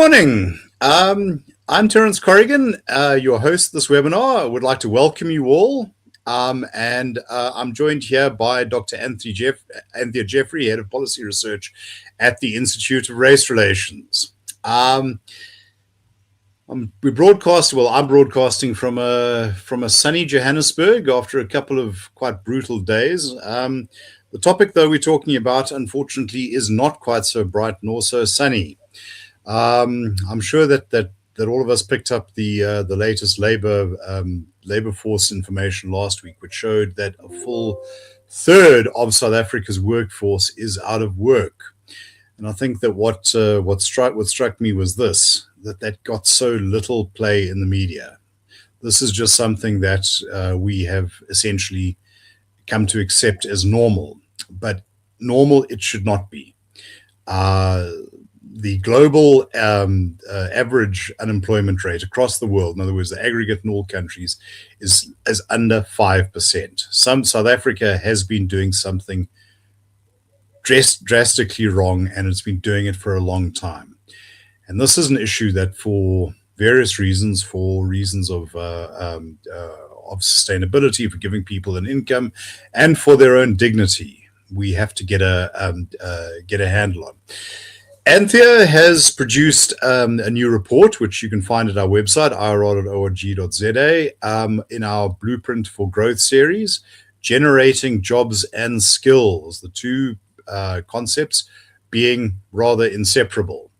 morning. I'm Terence Corrigan, your host of this webinar. I would like to welcome you all. I'm joined here by Dr. Anthea Jeffery, Head of Policy Research at the Institute of Race Relations. I'm broadcasting from a sunny Johannesburg after a couple of quite brutal days. The topic, though, we're talking about, unfortunately, is not quite so bright nor so sunny. I'm sure that all of us picked up the latest labor force information last week, which showed that a full third of South Africa's workforce is out of work. And I think that what struck me was this: that got so little play in the media. This is just something that we have essentially come to accept as normal, but normal it should not be. The global average unemployment rate across the world, in other words, the aggregate in all countries, is under 5%. South Africa has been doing something drastically wrong, and it's been doing it for a long time. And this is an issue that, for various reasons, of sustainability, for giving people an income, and for their own dignity, we have to get a handle on. Anthea has produced a new report, which you can find at our website, irr.org.za, in our Blueprint for Growth series, Generating Jobs and Skills, the two concepts being rather inseparable.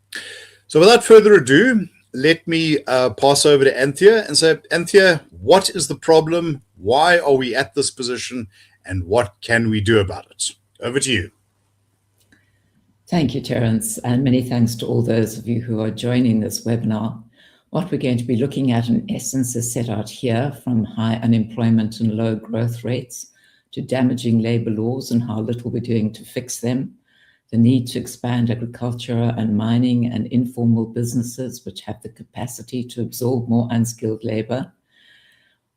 So without further ado, let me pass over to Anthea and say, Anthea, what is the problem? Why are we at this position? And what can we do about it? Over to you. Thank you, Terence, and many thanks to all those of you who are joining this webinar. What we're going to be looking at, in essence, is set out here, from high unemployment and low growth rates to damaging labor laws and how little we're doing to fix them, the need to expand agriculture and mining and informal businesses which have the capacity to absorb more unskilled labor,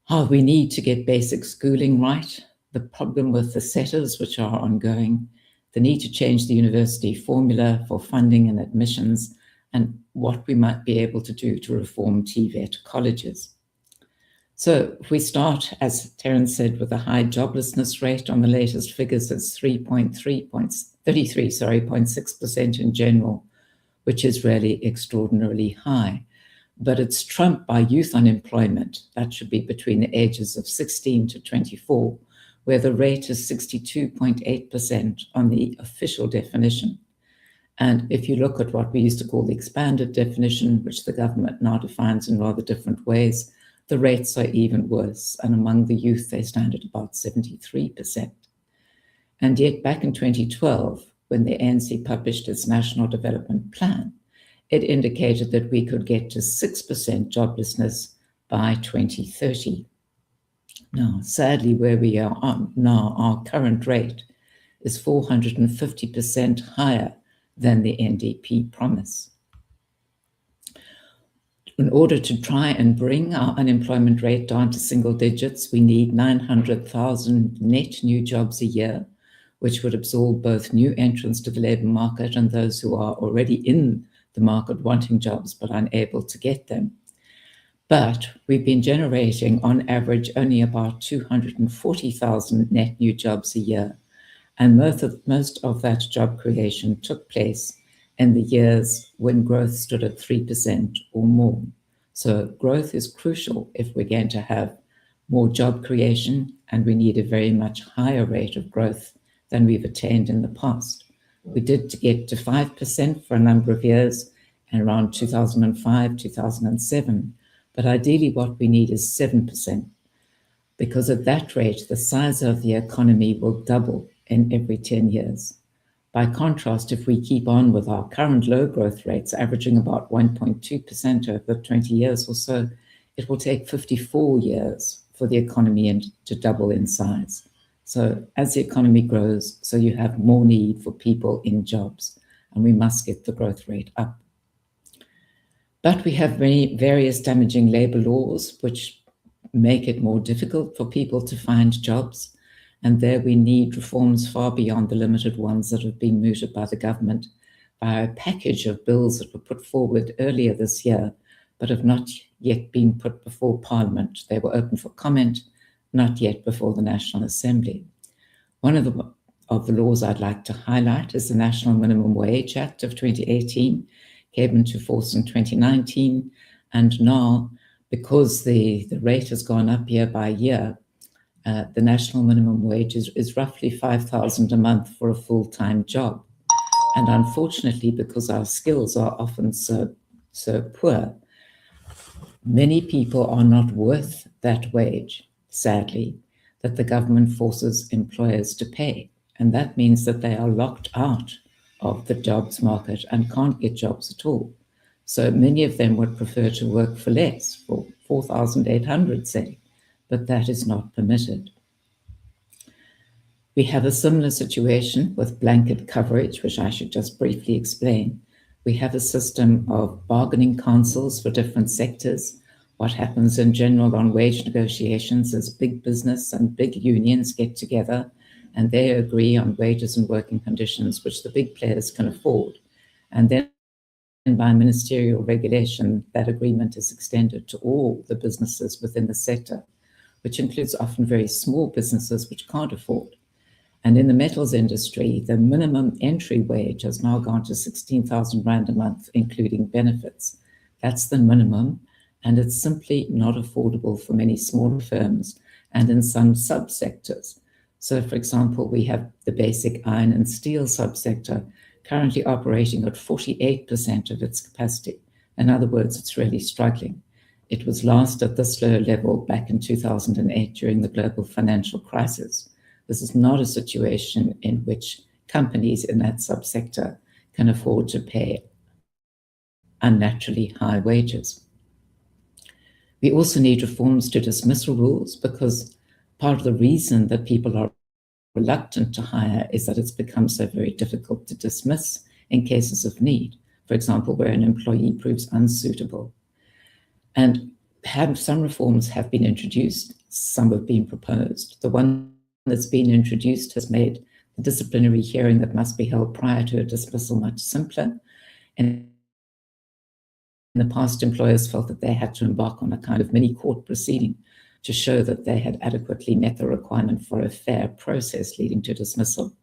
how we need to get basic schooling right, the problem with the SETAs, which are ongoing, the need to change the university formula for funding and admissions, and what we might be able to do to reform TVET colleges. So if we start, as Terence said, with a high joblessness rate, on the latest figures, it's 33.6% in general, which is really extraordinarily high. But it's trumped by youth unemployment. That should be between the ages of 16 to 24, where the rate is 62.8% on the official definition. And if you look at what we used to call the expanded definition, which the government now defines in rather different ways, the rates are even worse. And among the youth, they stand at about 73%. And yet back in 2012, when the ANC published its National Development Plan, it indicated that we could get to 6% joblessness by 2030. Now, sadly, where we are on now, our current rate is 450% higher than the NDP promise. In order to try and bring our unemployment rate down to single digits, we need 900,000 net new jobs a year, which would absorb both new entrants to the labor market and those who are already in the market wanting jobs but unable to get them. But we've been generating, on average, only about 240,000 net new jobs a year. And most of that job creation took place in the years when growth stood at 3% or more. So growth is crucial if we're going to have more job creation, and we need a very much higher rate of growth than we've attained in the past. We did get to 5% for a number of years, and around 2005, 2007. But ideally what we need is 7%, because at that rate, the size of the economy will double in every 10 years. By contrast, if we keep on with our current low growth rates, averaging about 1.2% over 20 years or so, it will take 54 years for the economy to double in size. So as the economy grows, so you have more need for people in jobs, and we must get the growth rate up. But we have various damaging labor laws which make it more difficult for people to find jobs. And there we need reforms far beyond the limited ones that have been mooted by the government. by a package of bills that were put forward earlier this year, but have not yet been put before Parliament. They were open for comment, not yet before the National Assembly. One of the laws I'd like to highlight is the National Minimum Wage Act of 2018, came into force in 2019, and now, because the rate has gone up year by year, the national minimum wage is roughly 5,000 a month for a full-time job. And unfortunately, because our skills are often so poor, many people are not worth that wage, sadly, that the government forces employers to pay. And that means that they are locked out of the jobs market and can't get jobs at all. So many of them would prefer to work for less, for 4,800, say, but that is not permitted. We have a similar situation with blanket coverage, which I should just briefly explain. We have a system of bargaining councils for different sectors. What happens in general on wage negotiations is big business and big unions get together and they agree on wages and working conditions which the big players can afford. And then by ministerial regulation, that agreement is extended to all the businesses within the sector, which includes often very small businesses which can't afford. And in the metals industry, the minimum entry wage has now gone to 16,000 Rand a month, including benefits. That's the minimum, and it's simply not affordable for many smaller firms and in some subsectors. So, for example, we have the basic iron and steel subsector currently operating at 48% of its capacity. In other words, it's really struggling. It was last at this low level back in 2008 during the global financial crisis. This is not a situation in which companies in that subsector can afford to pay unnaturally high wages. We also need reforms to dismissal rules because part of the reason that people are reluctant to hire is that it's become so very difficult to dismiss in cases of need. For example, where an employee proves unsuitable. And some reforms have been introduced, some have been proposed. The one that's been introduced has made the disciplinary hearing that must be held prior to a dismissal much simpler. And in the past, employers felt that they had to embark on a kind of mini court proceeding to show that they had adequately met the requirement for a fair process leading to dismissal.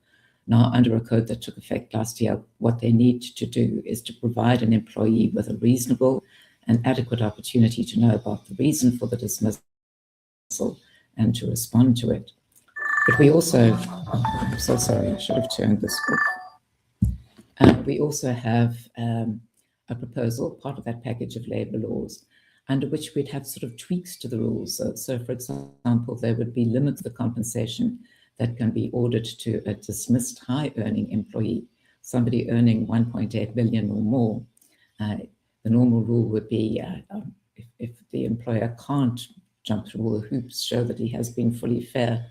Now, under a code that took effect last year, what they need to do is to provide an employee with a reasonable and adequate opportunity to know about the reason for the dismissal and to respond to it. But we also, I'm so sorry, I should have turned this off. We also have a proposal, part of that package of labour laws, under which we'd have sort of tweaks to the rules. So for example, there would be limits to the compensation that can be ordered to a dismissed high-earning employee, somebody earning 1.8 million or more. The normal rule would be if the employer can't jump through all the hoops, show that he has been fully fair,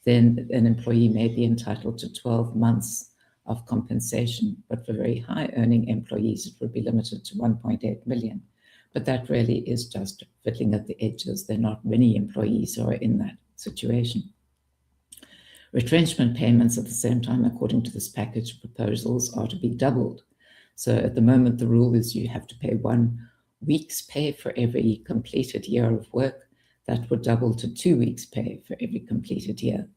then an employee may be entitled to 12 months of compensation. But for very high-earning employees, it would be limited to 1.8 million. But that really is just fiddling at the edges. There are not many employees who are in that situation. Retrenchment payments at the same time, according to this package of proposals, are to be doubled. So at the moment, the rule is you have to pay 1 week's pay for every completed year of work. That would double to 2 weeks' pay for every completed year.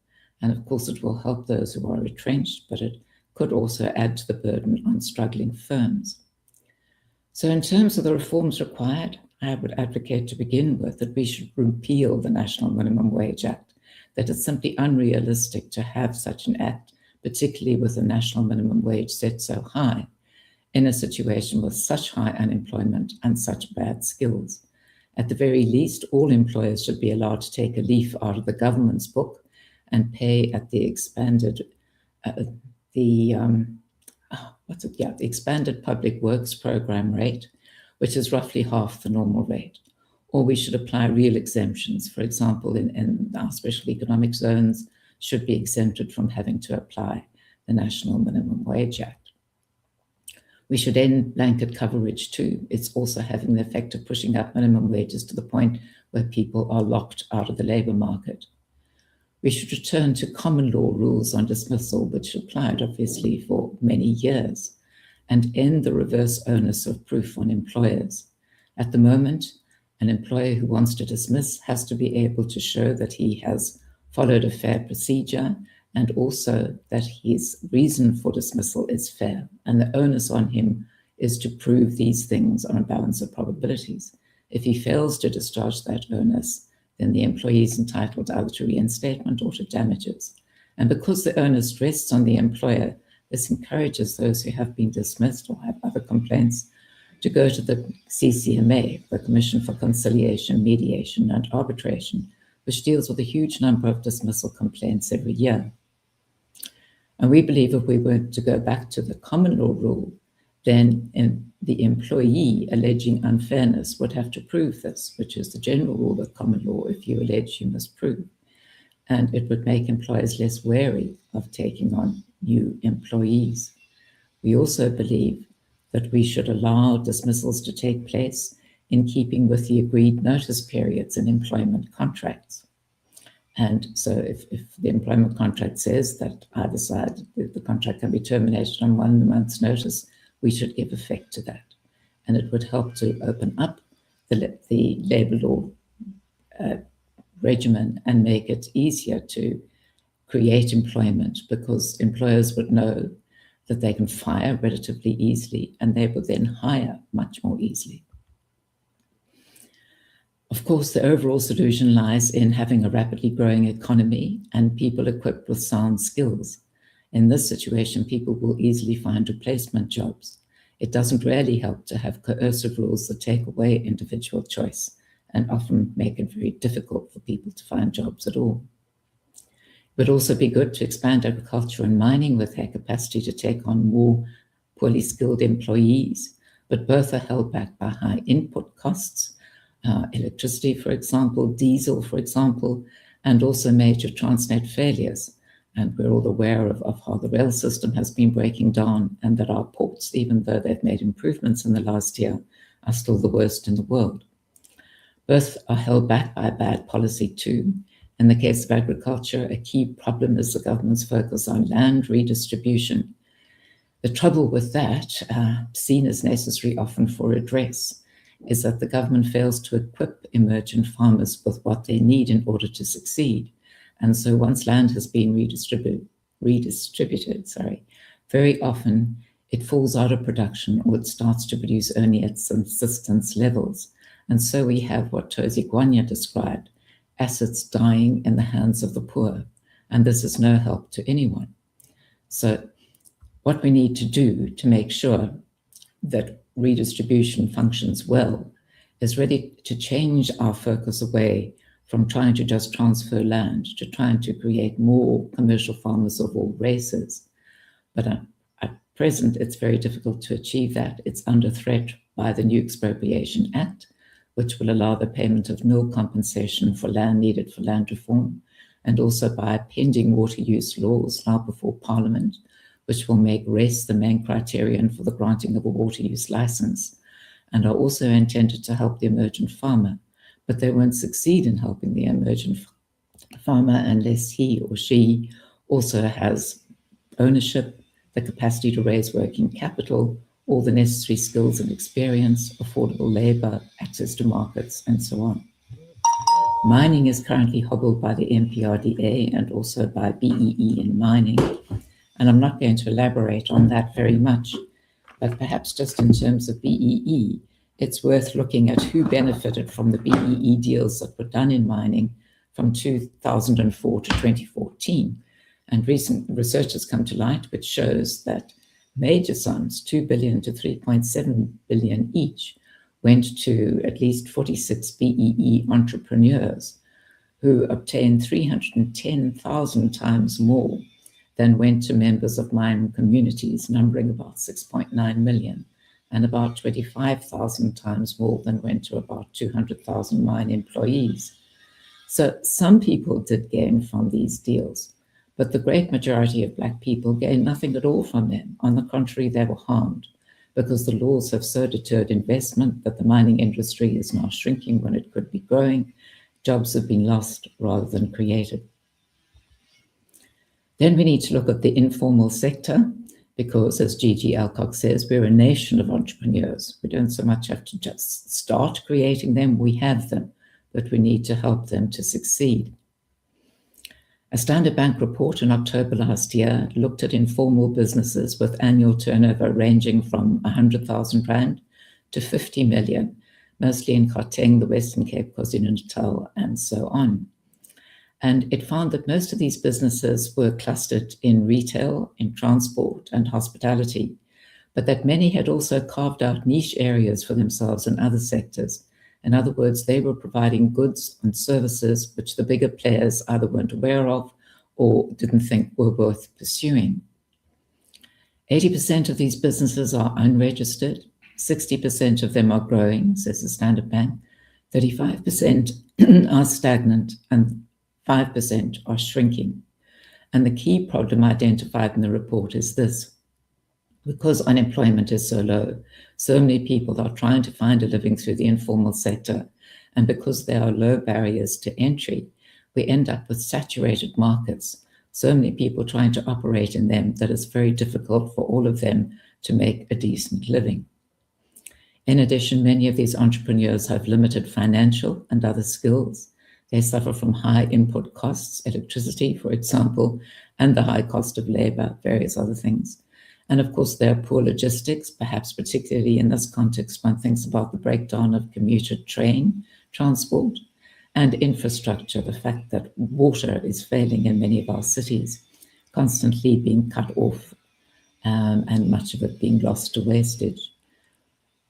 And of course, it will help those who are retrenched, but it could also add to the burden on struggling firms. So in terms of the reforms required, I would advocate to begin with that we should repeal the National Minimum Wage Act, that it's simply unrealistic to have such an act, particularly with the national minimum wage set so high, in a situation with such high unemployment and such bad skills. At the very least, all employers should be allowed to take a leaf out of the government's book and pay at the expanded the expanded public works program rate, which is roughly half the normal rate. Or we should apply real exemptions. For example, in our special economic zones, should be exempted from having to apply the National Minimum Wage Act. We should end blanket coverage too. It's also having the effect of pushing up minimum wages to the point where people are locked out of the labour market. We should return to common law rules on dismissal, which applied obviously for many years. and end the reverse onus of proof on employers. At the moment, an employer who wants to dismiss has to be able to show that he has followed a fair procedure and also that his reason for dismissal is fair. And the onus on him is to prove these things on a balance of probabilities. If he fails to discharge that onus, then the employee is entitled either to reinstatement or to damages. And because the onus rests on the employer, this encourages those who have been dismissed or have other complaints to go to the CCMA, the Commission for Conciliation, Mediation and Arbitration, which deals with a huge number of dismissal complaints every year. And we believe if we were to go back to the common law rule, then the employee alleging unfairness would have to prove this, which is the general rule of common law. If you allege, you must prove. And it would make employers less wary of taking on new employees. We also believe that we should allow dismissals to take place in keeping with the agreed notice periods in employment contracts. And so if the employment contract says that either side, the contract can be terminated on 1 month's notice, we should give effect to that. And it would help to open up the labour law regimen and make it easier to create employment, because employers would know that they can fire relatively easily and they would then hire much more easily. Of course, the overall solution lies in having a rapidly growing economy and people equipped with sound skills. In this situation, people will easily find replacement jobs. It doesn't really help to have coercive rules that take away individual choice and often make it very difficult for people to find jobs at all. It would also be good to expand agriculture and mining with their capacity to take on more poorly skilled employees, but both are held back by high input costs, electricity, for example, diesel, for example, and also major transnet failures. And we're all aware of how the rail system has been breaking down, and that our ports, even though they've made improvements in the last year, are still the worst in the world. Both are held back by bad policy too. In the case of agriculture, a key problem is the government's focus on land redistribution. The trouble with that, seen as necessary often for redress, is that the government fails to equip emergent farmers with what they need in order to succeed. And so once land has been redistributed, very often it falls out of production or it starts to produce only at subsistence levels. And so we have what Tozi Gwanya described, assets dying in the hands of the poor, and this is no help to anyone. So what we need to do to make sure that redistribution functions well is really to change our focus away from trying to just transfer land to trying to create more commercial farmers of all races. But at present, it's very difficult to achieve that. It's under threat by the new Expropriation Act, which will allow the payment of nil compensation for land needed for land reform, and also by pending water use laws now before Parliament, which will make race the main criterion for the granting of a water use license, and are also intended to help the emergent farmer. But they won't succeed in helping the emergent farmer unless he or she also has ownership, the capacity to raise working capital, all the necessary skills and experience, affordable labor, access to markets, and so on. Mining is currently hobbled by the MPRDA and also by BEE in mining. And I'm not going to elaborate on that very much, but perhaps just in terms of BEE, it's worth looking at who benefited from the BEE deals that were done in mining from 2004 to 2014. And recent research has come to light which shows that major sums, 2 billion to 3.7 billion each, went to at least 46 BEE entrepreneurs who obtained 310,000 times more than went to members of mine communities, numbering about 6.9 million, and about 25,000 times more than went to about 200,000 mine employees. So some people did gain from these deals, but the great majority of Black people gained nothing at all from them. On the contrary, they were harmed because the laws have so deterred investment that the mining industry is now shrinking when it could be growing. Jobs have been lost rather than created. Then we need to look at the informal sector, because, as Gigi Alcock says, we're a nation of entrepreneurs. We don't so much have to just start creating them, we have them, but we need to help them to succeed. A Standard Bank report in October last year looked at informal businesses with annual turnover ranging from 100,000 Rand to 50 million, mostly in Gauteng, the Western Cape, KwaZulu-Natal, and so on. And it found that most of these businesses were clustered in retail, in transport, and hospitality, but that many had also carved out niche areas for themselves in other sectors. In other words, they were providing goods and services which the bigger players either weren't aware of or didn't think were worth pursuing. 80% of these businesses are unregistered, 60% of them are growing, says the Standard Bank, 35% are stagnant, and 5% are shrinking. And the key problem identified in the report is this. Because unemployment is so low, so many people are trying to find a living through the informal sector, and because there are low barriers to entry, we end up with saturated markets, so many people trying to operate in them that it's very difficult for all of them to make a decent living. In addition, many of these entrepreneurs have limited financial and other skills. They suffer from high input costs, electricity, for example, and the high cost of labor, various other things. And of course, there are poor logistics, perhaps particularly in this context, one thinks about the breakdown of commuter train transport and infrastructure, the fact that water is failing in many of our cities, constantly being cut off, and much of it being lost to wastage.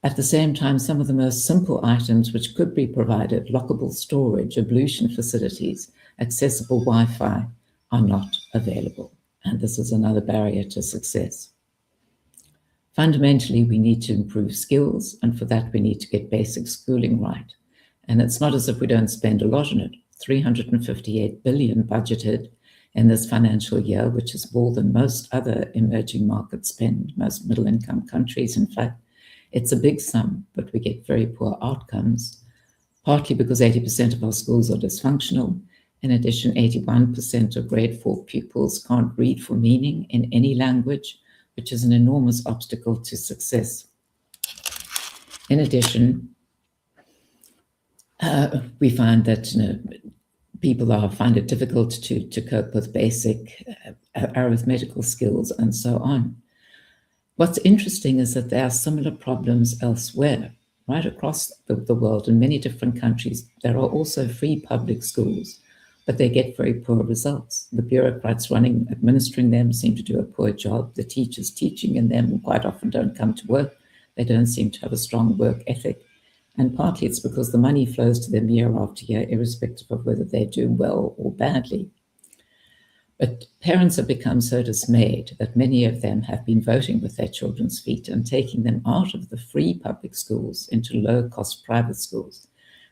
At the same time, some of the most simple items which could be provided, lockable storage, ablution facilities, accessible Wi-Fi, are not available. And this is another barrier to success. Fundamentally, we need to improve skills, and for that we need to get basic schooling right. And it's not as if we don't spend a lot on it. 358 billion budgeted in this financial year, which is more than most other emerging markets spend, most middle-income countries, in fact. It's a big sum, but we get very poor outcomes, partly because 80% of our schools are dysfunctional. In addition, 81% of grade 4 pupils can't read for meaning in any language, which is an enormous obstacle to success. In addition, we find that people find it difficult to cope with basic arithmetical skills and so on. What's interesting is that there are similar problems elsewhere, right across the world. In many different countries, there are also free public schools, but they get very poor results. The bureaucrats administering them seem to do a poor job. The teachers teaching in them quite often don't come to work. They don't seem to have a strong work ethic. And partly it's because the money flows to them year after year, irrespective of whether they do well or badly. But parents have become so dismayed that many of them have been voting with their children's feet and taking them out of the free public schools into low-cost private schools.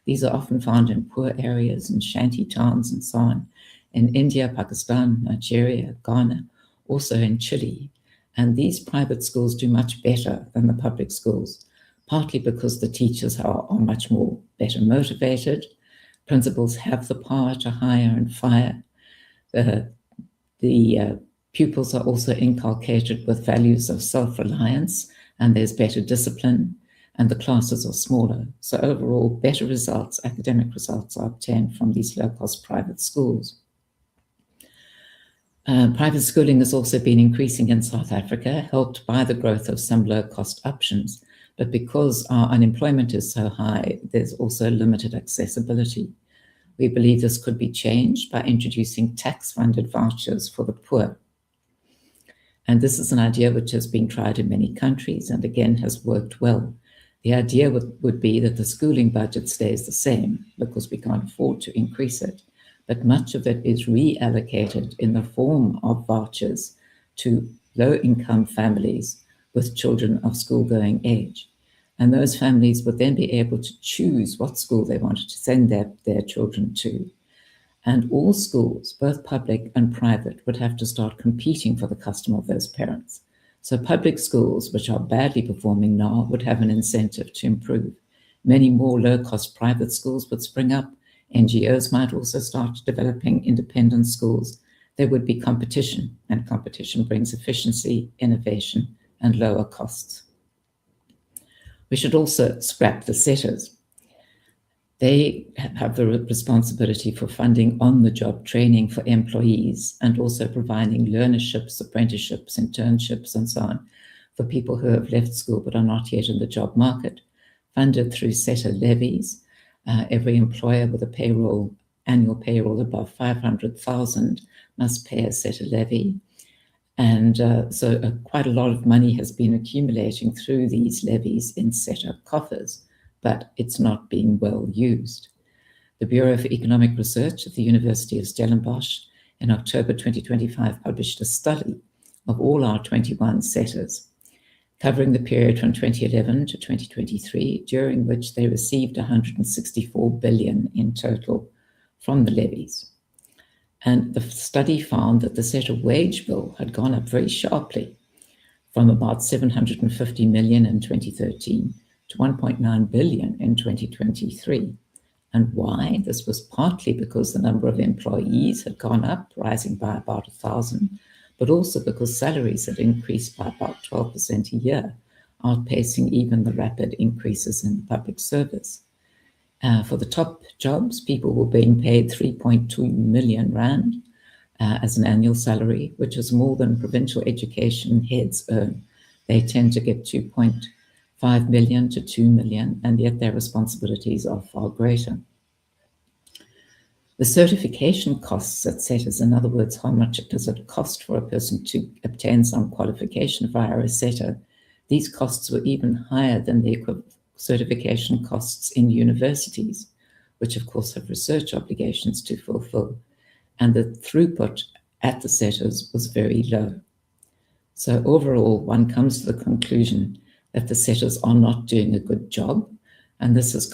These are often found in poor areas, in shanty towns and so on, in India, Pakistan, Nigeria, Ghana, also in Chile. And these private schools do much better than the public schools, partly because the teachers are much more better motivated. Principals have the power to hire and fire. The pupils are also inculcated with values of self-reliance, and there's better discipline, and the classes are smaller. So overall, better results, academic results, are obtained from these low-cost private schools. Private schooling has also been increasing in South Africa, helped by the growth of some low-cost options. But because our unemployment is so high, there's also limited accessibility. We believe this could be changed by introducing tax-funded vouchers for the poor. And this is an idea which has been tried in many countries and again has worked well. The idea would be that the schooling budget stays the same because we can't afford to increase it, but much of it is reallocated in the form of vouchers to low-income families with children of school-going age. And those families would then be able to choose what school they wanted to send their children to. And all schools, both public and private, would have to start competing for the custom of those parents. So public schools, which are badly performing now, would have an incentive to improve. Many more low-cost private schools would spring up. NGOs might also start developing independent schools there would be competition, and competition brings efficiency, innovation, and lower costs. We should also scrap the SETAs. They have the responsibility for funding on-the-job training for employees and also providing learnerships, apprenticeships, internships, and so on for people who have left school but are not yet in the job market, funded through SETA levies. Every employer with a annual payroll above 500,000 must pay a SETA levy. And so quite a lot of money has been accumulating through these levies in SETA coffers, but it's not being well used. The Bureau for Economic Research at the University of Stellenbosch in October 2025 published a study of all our 21 SETAs, covering the period from 2011 to 2023, during which they received 164 billion in total from the levies. And the study found that the SETA wage bill had gone up very sharply from about 750 million in 2013 to 1.9 billion in 2023. And why? This was partly because the number of employees had gone up, rising by about 1,000, but also because salaries had increased by about 12% a year, outpacing even the rapid increases in the public service. For the top jobs, people were being paid 3.2 million rand as an annual salary, which is more than provincial education heads earn. They tend to get 2.5 million to 2 million, and yet their responsibilities are far greater. The certification costs at SETAs, in other words, how much does it cost for a person to obtain some qualification via a SETA, these costs were even higher than the certification costs in universities, which of course have research obligations to fulfill, and the throughput at the SETAs was very low. So overall, one comes to the conclusion that the SETAs are not doing a good job, and this is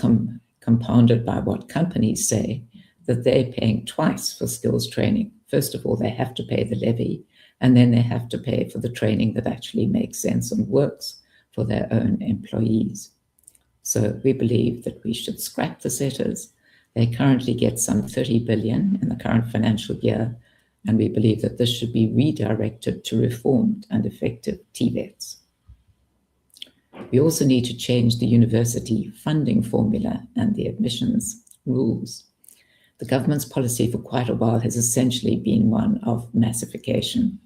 compounded by what companies say, that they're paying twice for skills training. First of all, they have to pay the levy, and then they have to pay for the training that actually makes sense and works for their own employees. So we believe that we should scrap the SETAs. They currently get some 30 billion in the current financial year, and we believe that this should be redirected to reformed and effective TVETs. We also need to change the university funding formula and the admissions rules. The government's policy for quite a while has essentially been one of massification.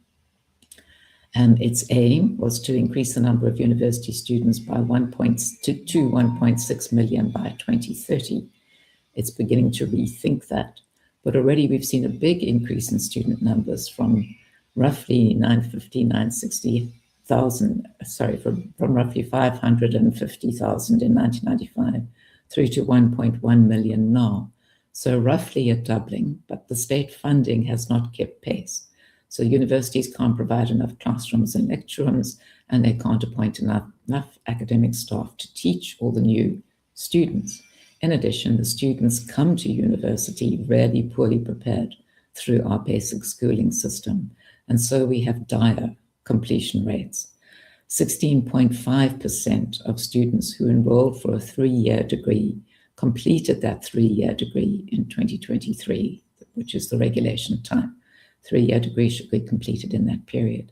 Its aim was to increase the number of university students by 1.6 million by 2030. It's beginning to rethink that, but already we've seen a big increase in student numbers from roughly 550,000 in 1995 through to 1.1 million now. So roughly a doubling, but the state funding has not kept pace. So universities can't provide enough classrooms and lecture rooms, and they can't appoint enough academic staff to teach all the new students. In addition, the students come to university really poorly prepared through our basic schooling system. And so we have dire completion rates. 16.5% of students who enrolled for a 3-year degree completed that 3-year degree in 2023, which is the regulation time. 3-year degree should be completed in that period.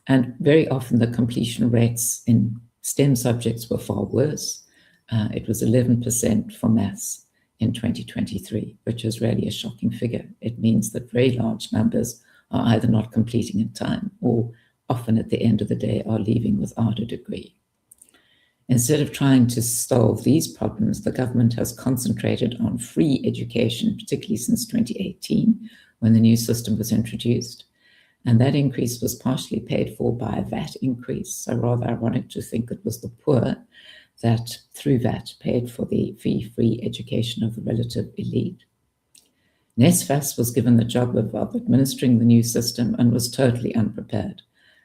And very often the completion rates in STEM subjects were far worse. It was 11% for maths in 2023, which is really a shocking figure. It means that very large numbers are either not completing in time or often at the end of the day are leaving without a degree. Instead of trying to solve these problems, the government has concentrated on free education, particularly since 2018, when the new system was introduced. And that increase was partially paid for by a VAT increase. So rather ironic to think it was the poor that, through VAT, paid for the free education of the relative elite. NSFAS was given the job of administering the new system and was totally unprepared.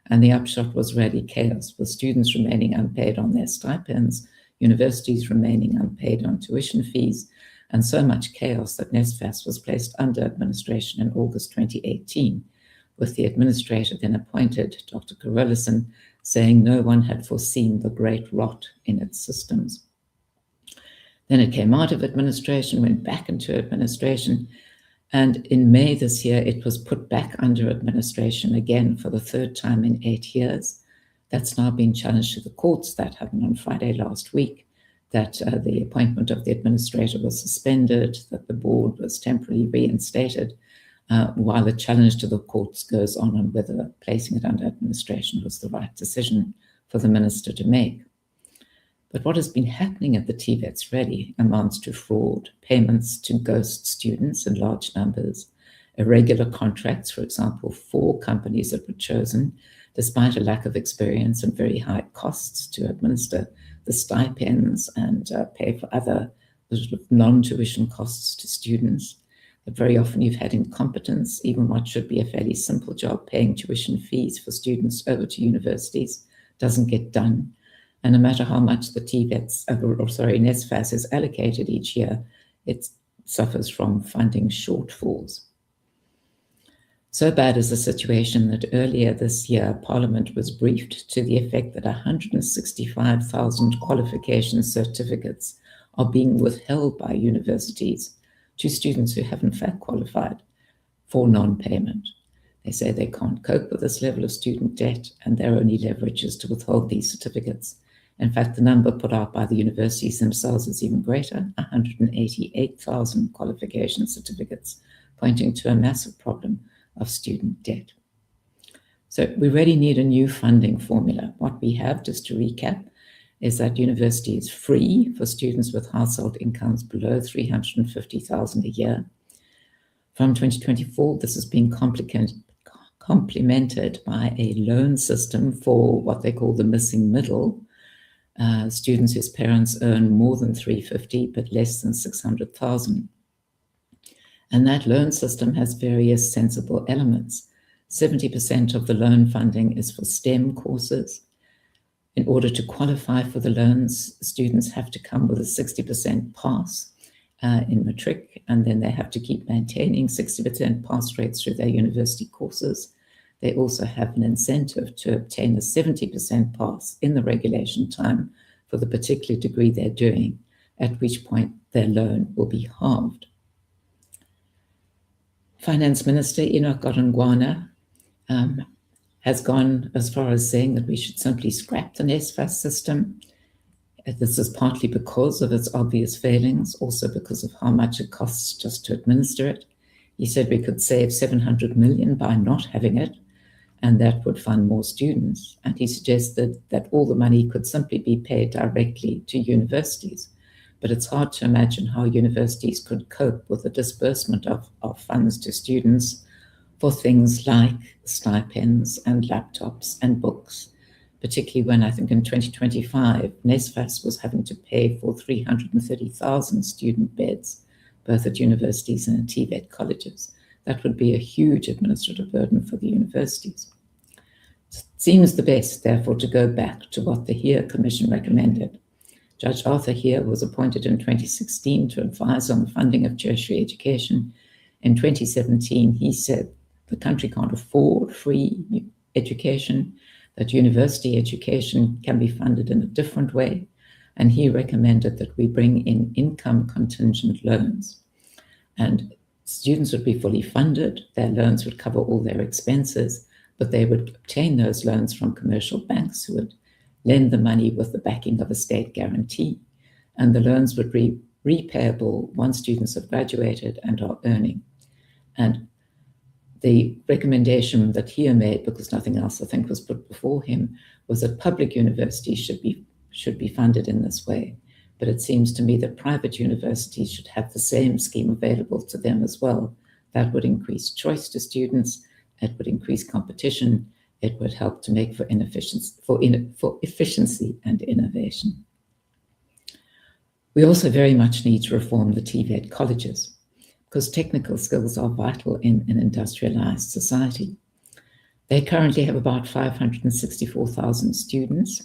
And the upshot was really chaos, with students remaining unpaid on their stipends, universities remaining unpaid on tuition fees, and so much chaos that NSFAS was placed under administration in August 2018, with the administrator then appointed, Dr. Corrigan, saying no one had foreseen the great rot in its systems. Then it came out of administration, went back into administration, And in May this year, it was put back under administration again for the third time in 8 years. That's now been challenged to the courts. That happened on Friday last week, that the appointment of the administrator was suspended, that the board was temporarily reinstated, while the challenge to the courts goes on whether placing it under administration was the right decision for the minister to make. But what has been happening at the TVETs really amounts to fraud, payments to ghost students in large numbers, irregular contracts, for example, 4 companies that were chosen despite a lack of experience and very high costs to administer the stipends and pay for other sort of non-tuition costs to students. But very often you've had incompetence, even what should be a fairly simple job, paying tuition fees for students over to universities, doesn't get done. And no matter how much the NSFAS is allocated each year, it suffers from funding shortfalls. So bad is the situation that earlier this year, Parliament was briefed to the effect that 165,000 qualification certificates are being withheld by universities to students who have in fact qualified for non-payment. They say they can't cope with this level of student debt, and their only leverage is to withhold these certificates. In fact, the number put out by the universities themselves is even greater, 188,000 qualification certificates, pointing to a massive problem of student debt. So we really need a new funding formula. What we have, just to recap, is that university is free for students with household incomes below $350,000 a year. From 2024, this is being complemented by a loan system for what they call the missing middle, students whose parents earn more than $350,000 but less than $600,000. And that loan system has various sensible elements. 70% of the loan funding is for STEM courses. In order to qualify for the loans, students have to come with a 60% pass in matric, and then they have to keep maintaining 60% pass rates through their university courses. They also have an incentive to obtain a 70% pass in the regulation time for the particular degree they're doing, at which point their loan will be halved. Finance Minister Enoch Godongwana has gone as far as saying that we should simply scrap the NSFAS system. This is partly because of its obvious failings, also because of how much it costs just to administer it. He said we could save 700 million by not having it, and that would fund more students. And he suggested that all the money could simply be paid directly to universities. But it's hard to imagine how universities could cope with the disbursement of funds to students for things like stipends and laptops and books, particularly when I think in 2025, NSFAS was having to pay for 330,000 student beds, both at universities and at TVET colleges. That would be a huge administrative burden for the universities. It seems the best, therefore, to go back to what the HERE Commission recommended. Judge Arthur HERE was appointed in 2016 to advise on the funding of tertiary education. In 2017, he said the country can't afford free education, that university education can be funded in a different way, and he recommended that we bring in income contingent loans. And students would be fully funded, their loans would cover all their expenses, but they would obtain those loans from commercial banks who would lend the money with the backing of a state guarantee, and the loans would be repayable once students have graduated and are earning. And the recommendation that HERE made, because nothing else I think was put before him, was that public universities should be funded in this way. But it seems to me that private universities should have the same scheme available to them as well. That would increase choice to students, it would increase competition, it would help to make for efficiency and innovation. We also very much need to reform the TVET colleges, because technical skills are vital in an industrialized society. They currently have about 564,000 students.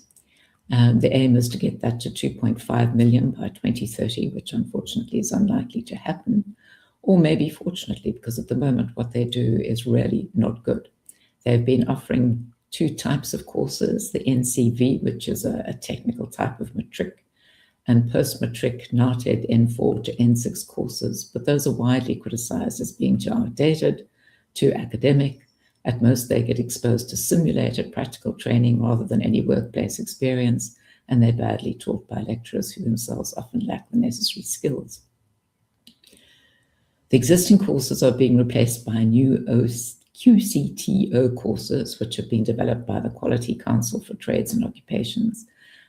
The aim is to get that to 2.5 million by 2030, which unfortunately is unlikely to happen, or maybe fortunately, because at the moment what they do is really not good. They've been offering 2 types of courses, the NCV, which is a technical type of matric, and post-matric NATED N4 to N6 courses, but those are widely criticized as being too outdated, too academic. At most, they get exposed to simulated practical training rather than any workplace experience, and they're badly taught by lecturers who themselves often lack the necessary skills. The existing courses are being replaced by new QCTO courses, which have been developed by the Quality Council for Trades and Occupations.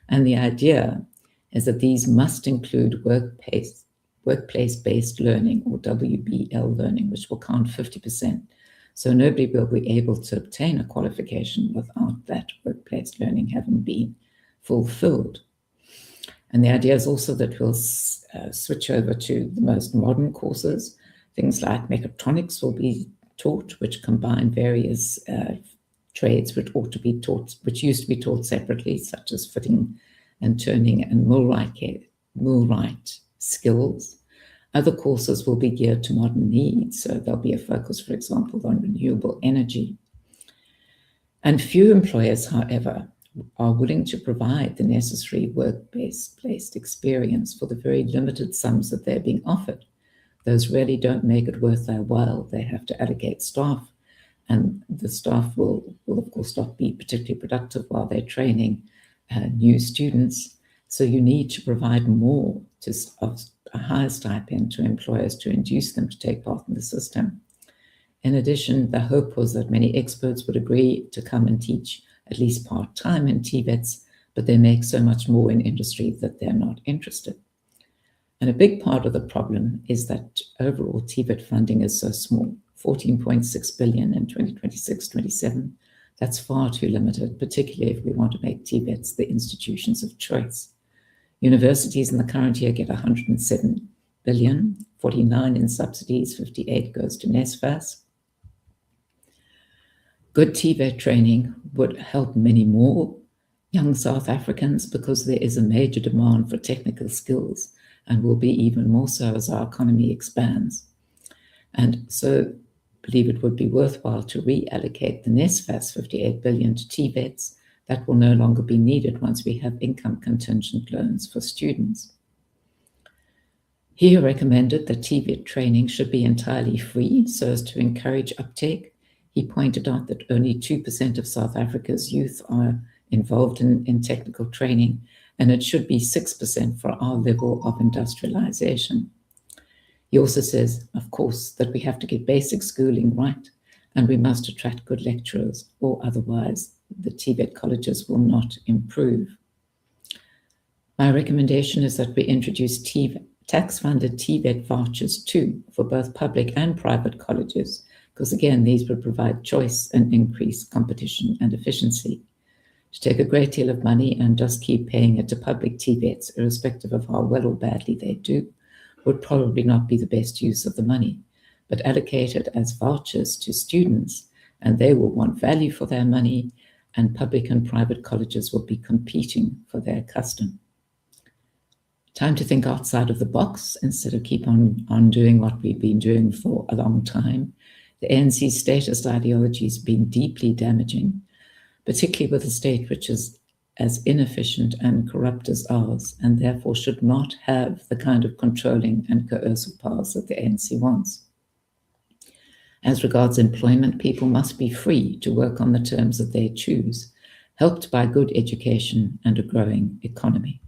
And the idea is that these must include workplace-based learning, or WBL learning, which will count 50%. So nobody will be able to obtain a qualification without that workplace learning having been fulfilled. And the idea is also that we'll switch over to the most modern courses. Things like mechatronics will be taught, which combine various trades which used to be taught separately, such as fitting and turning and millwright skills. Other courses will be geared to modern needs, so there'll be a focus, for example, on renewable energy. And few employers, however, are willing to provide the necessary work-based experience for the very limited sums that they're being offered. Those really don't make it worth their while. They have to allocate staff, and the staff will of course not be particularly productive while they're training new students. So you need to provide more of a higher stipend to employers to induce them to take part in the system. In addition, the hope was that many experts would agree to come and teach at least part-time in TVETs, but they make so much more in industry that they're not interested. And a big part of the problem is that overall TVET funding is so small, 14.6 billion in 2026-27. That's far too limited, particularly if we want to make TVETs the institutions of choice. Universities in the current year get 107 billion, 49 in subsidies, 58 goes to NSFAS. Good TVET training would help many more young South Africans because there is a major demand for technical skills, and will be even more so as our economy expands. And so I believe it would be worthwhile to reallocate the NSFAS 58 billion to TVETs. That will no longer be needed once we have income contingent loans for students. He recommended that TVET training should be entirely free so as to encourage uptake. He pointed out that only 2% of South Africa's youth are involved in technical training, and it should be 6% for our level of industrialization. He also says, of course, that we have to get basic schooling right, and we must attract good lecturers, or otherwise the TVET colleges will not improve. My recommendation is that we introduce tax-funded TVET vouchers too, for both public and private colleges, because again, these would provide choice and increase competition and efficiency. To take a great deal of money and just keep paying it to public TVETs, irrespective of how well or badly they do, would probably not be the best use of the money, but allocate it as vouchers to students, and they will want value for their money, and public and private colleges will be competing for their custom. Time to think outside of the box instead of keep on doing what we've been doing for a long time. The ANC statist ideology has been deeply damaging, particularly with a state which is as inefficient and corrupt as ours, and therefore should not have the kind of controlling and coercive powers that the ANC wants. As regards employment, people must be free to work on the terms that they choose, helped by good education and a growing economy.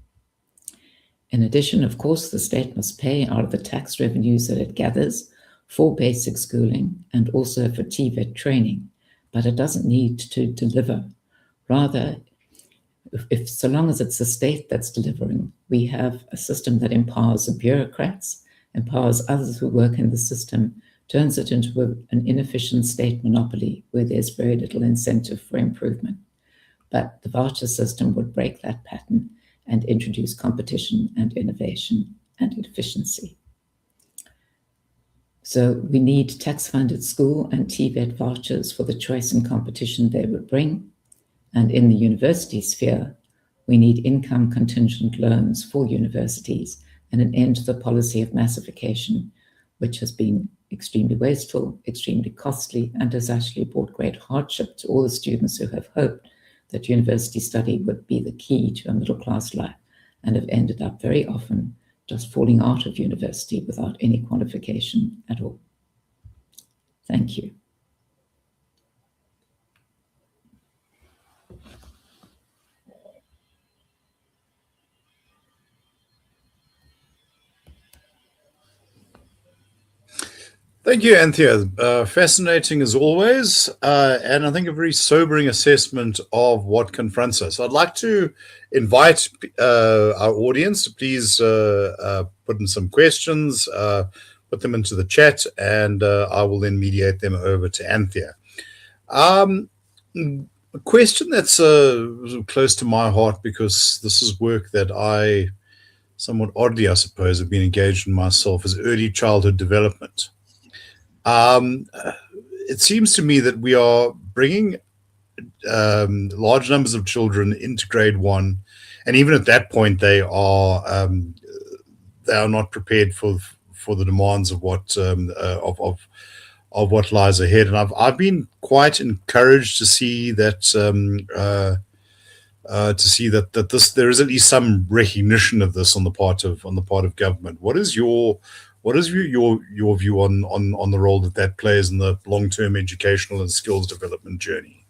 In addition, of course, the state must pay out of the tax revenues that it gathers for basic schooling and also for TVET training, but it doesn't need to deliver. Rather, if so long as it's the state that's delivering, we have a system that empowers the bureaucrats, empowers others who work in the system, turns it into an inefficient state monopoly where there's very little incentive for improvement. But the voucher system would break that pattern and introduce competition and innovation and efficiency. So we need tax-funded school and TVET vouchers for the choice and competition they would bring. And in the university sphere, we need income contingent loans for universities and an end to the policy of massification, which has been extremely wasteful, extremely costly, and has actually brought great hardship to all the students who have hoped that university study would be the key to a middle-class life and have ended up very often just falling out of university without any qualification at all. Thank you. Thank you, Anthea. Fascinating as always, and I think a very sobering assessment of what confronts us. I'd like to invite our audience to please put in some questions, put them into the chat, and I will then mediate them over to Anthea. A question that's close to my heart, because this is work that I, somewhat oddly, I suppose, have been engaged in myself, is early childhood development. It seems to me that we are bringing large numbers of children into grade one, and even at that point, they are not prepared for the demands of what of what lies ahead. And I've been quite encouraged to see that there is at least some recognition of this on the part of government. What is your view on the role that plays in the long-term educational and skills development journey?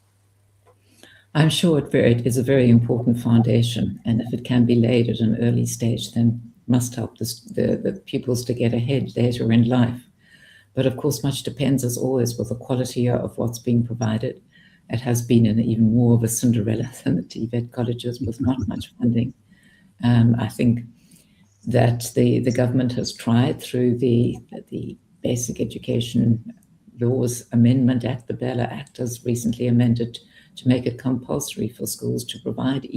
I'm sure it is a very important foundation, and if it can be laid at an early stage, then must help the pupils to get ahead later in life. But of course, much depends, as always, with the quality of what's being provided. It has been even more of a Cinderella than the TVET colleges with not much funding. I think that the government has tried through the Basic Education Laws Amendment Act, the Bella Act, has recently amended to make it compulsory for schools to provide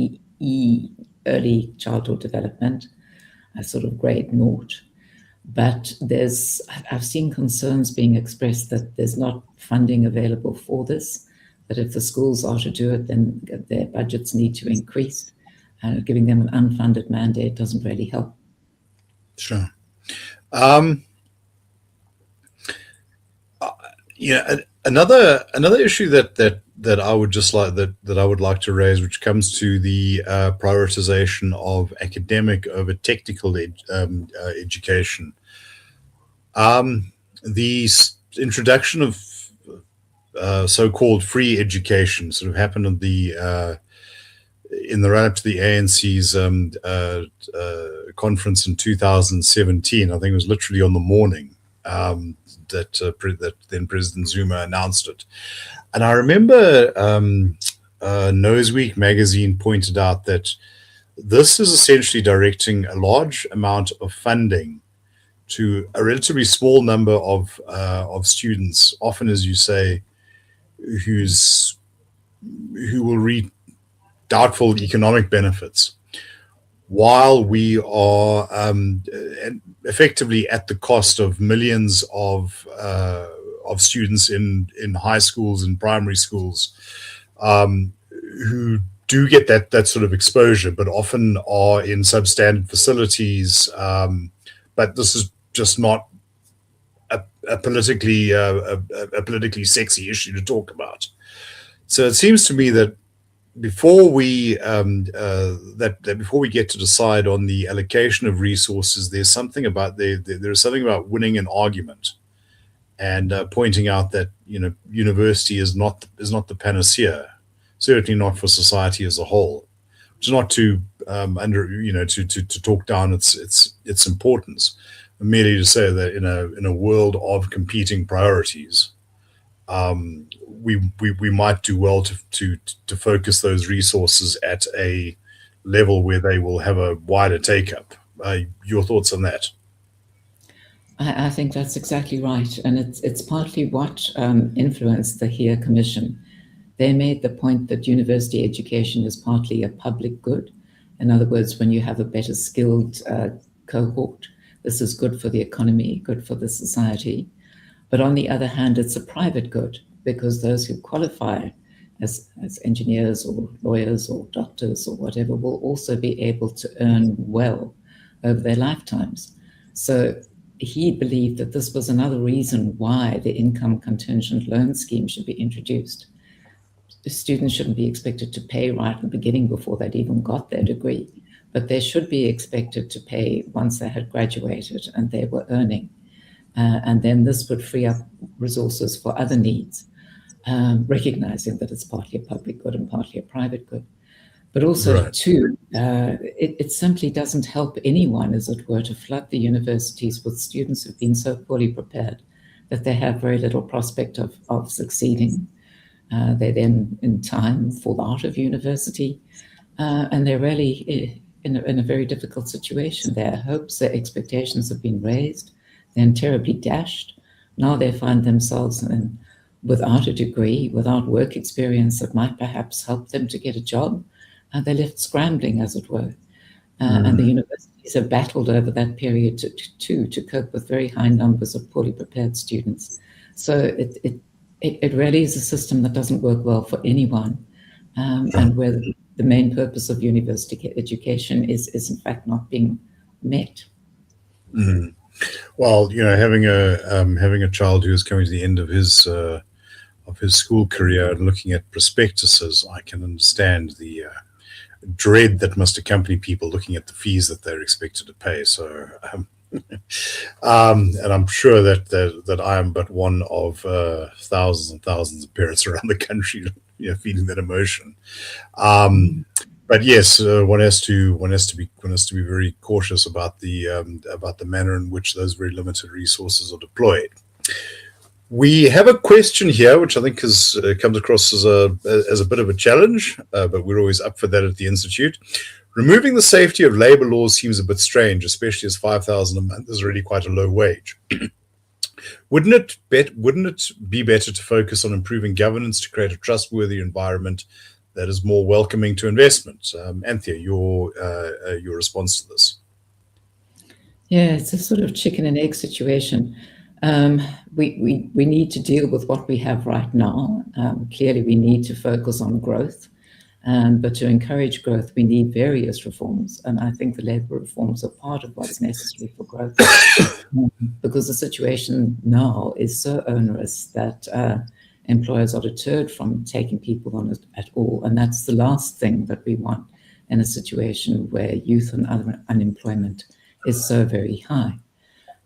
early childhood development, a sort of grade naught. But I've seen concerns being expressed that there's not funding available for this, that if the schools are to do it, then their budgets need to increase. Giving them an unfunded mandate doesn't really help. Sure. Another issue that I would just like that I would like to raise, which comes to the prioritization of academic over technical education. The introduction of so-called free education sort of happened in the run-up to the ANC's conference in 2017. I think it was literally on the morning that then President Zuma announced it. And I remember Noseweek magazine pointed out that this is essentially directing a large amount of funding to a relatively small number of students, often, as you say, who will reap doubtful economic benefits, while we are effectively at the cost of millions of students in high schools and primary schools who do get that sort of exposure, but often are in substandard facilities. But this is just not a politically sexy issue to talk about. So it seems to me that before we before we get to decide on the allocation of resources, there's something about there's something about winning an argument and pointing out that university is not the panacea, certainly not for society as a whole. It's not to to talk down its importance, merely to say that in a world of competing priorities, we might do well to focus those resources at a level where they will have a wider take-up. Your thoughts on that? I think that's exactly right. And it's partly what influenced the HERE Commission. They made the point that university education is partly a public good. In other words, when you have a better skilled cohort, this is good for the economy, good for the society. But on the other hand, it's a private good, because those who qualify as engineers or lawyers or doctors or whatever will also be able to earn well over their lifetimes. So he believed that this was another reason why the income contingent loan scheme should be introduced. The students shouldn't be expected to pay right at the beginning before they'd even got their degree, but they should be expected to pay once they had graduated and they were earning. And then this would free up resources for other needs, recognizing that it's partly a public good and partly a private good. But also, Right. too, it simply doesn't help anyone, as it were, to flood the universities with students who've been so poorly prepared that they have very little prospect of succeeding. They then, in time, fall out of university, and they're really in a very difficult situation. Their hopes, their expectations have been raised, then terribly dashed. Now they find themselves without a degree, without work experience that might perhaps help them to get a job. They're left scrambling, as it were. And the universities have battled over that period to cope with very high numbers of poorly prepared students. So it really is a system that doesn't work well for anyone, and where the main purpose of university education is in fact not being met. Well, having a child who is coming to the end of his school career and looking at prospectuses, I can understand the dread that must accompany people looking at the fees that they're expected to pay. So, and I'm sure that I am but one of thousands and thousands of parents around the country, feeling that emotion. But yes, one has to be very cautious about the manner in which those very limited resources are deployed. We have a question here, which I think comes across as a bit of a challenge, but we're always up for that at the Institute. Removing the safety of labor laws seems a bit strange, especially as $5,000 a month is really quite a low wage. Wouldn't it be better to focus on improving governance to create a trustworthy environment that is more welcoming to investment? Anthea, your response to this? Yeah, it's a sort of chicken and egg situation. We need to deal with what we have right now. Clearly, we need to focus on growth, but to encourage growth, we need various reforms. And I think the labour reforms are part of what's necessary for growth, because the situation now is so onerous that employers are deterred from taking people on at all. And that's the last thing that we want in a situation where youth and other unemployment is so very high.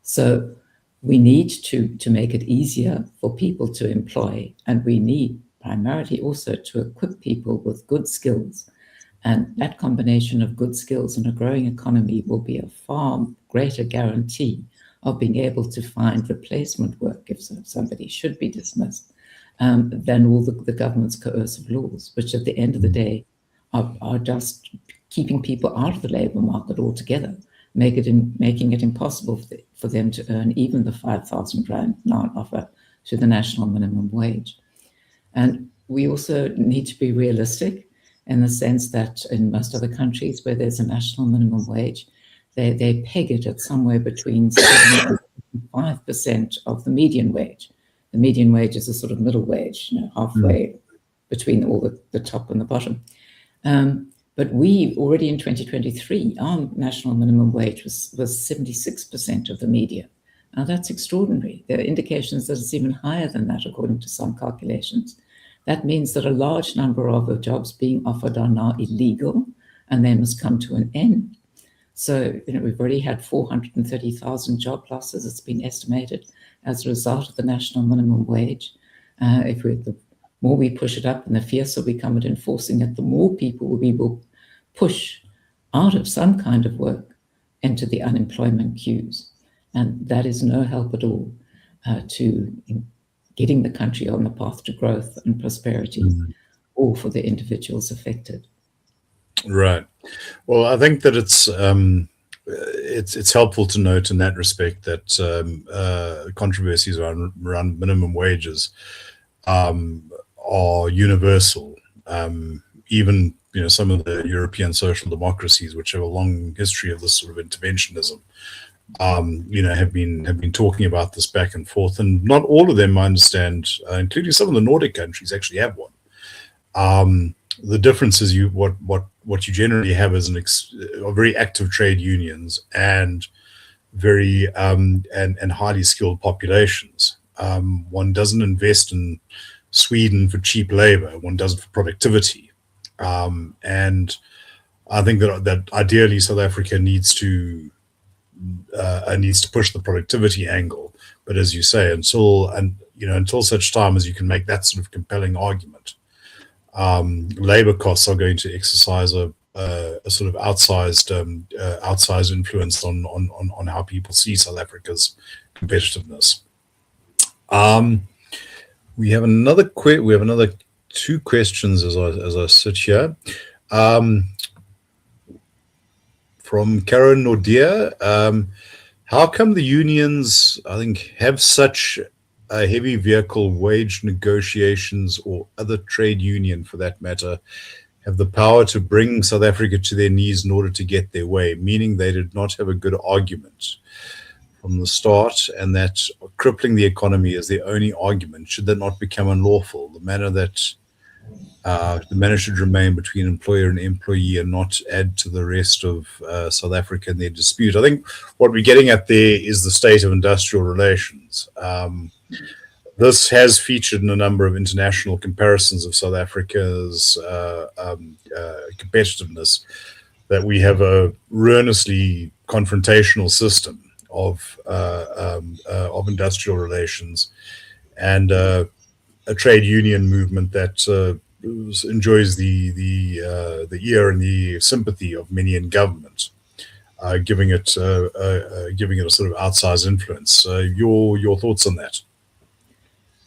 So we need to make it easier for people to employ, and we need primarily also to equip people with good skills. And that combination of good skills and a growing economy will be a far greater guarantee of being able to find replacement work if somebody should be dismissed, than all the government's coercive laws, which at the end of the day are just keeping people out of the labour market altogether, making it impossible for them to earn even the 5,000 rand now offer to the national minimum wage. And we also need to be realistic in the sense that in most other countries where there's a national minimum wage, they peg it at somewhere between 7 and 5% of the median wage. The median wage is a sort of middle wage, halfway between all the top and the bottom. But we already in 2023, our national minimum wage was 76% of the median. Now that's extraordinary. There are indications that it's even higher than that, according to some calculations. That means that a large number of the jobs being offered are now illegal, and they must come to an end. So, we've already had 430,000 job losses, it's been estimated, as a result of the national minimum wage. The more we push it up and the fiercer we come at enforcing it, the more people we will push out of some kind of work into the unemployment queues. And that is no help at all to getting the country on the path to growth and prosperity, or for the individuals affected. Right. Well, I think that it's helpful to note in that respect that controversies around minimum wages are universal. Even some of the European social democracies, which have a long history of this sort of interventionism, have been talking about this back and forth, and not all of them, I understand, including some of the Nordic countries, actually have one. The difference is what you generally have is very active trade unions and very and highly skilled populations. One doesn't invest in Sweden for cheap labor. One does it for productivity. And I think that ideally South Africa needs to push the productivity angle. But as you say, until such time as you can make that sort of compelling argument, labor costs are going to exercise a sort of outsized influence on how people see South Africa's competitiveness. We have another two questions as I sit here. From Karen Nordia, how come the unions, I think, have such heavy vehicle wage negotiations, or other trade union for that matter, have the power to bring South Africa to their knees in order to get their way, meaning they did not have a good argument from the start, and that crippling the economy is the only argument? Should that not become unlawful? The manner should remain between employer and employee and not add to the rest of South Africa in their dispute. I think what we're getting at there is the state of industrial relations. This has featured in a number of international comparisons of South Africa's competitiveness, that we have a ruinously confrontational system of industrial relations, and a trade union movement that enjoys the ear and the sympathy of many in government, giving it a sort of outsized influence. Your thoughts on that?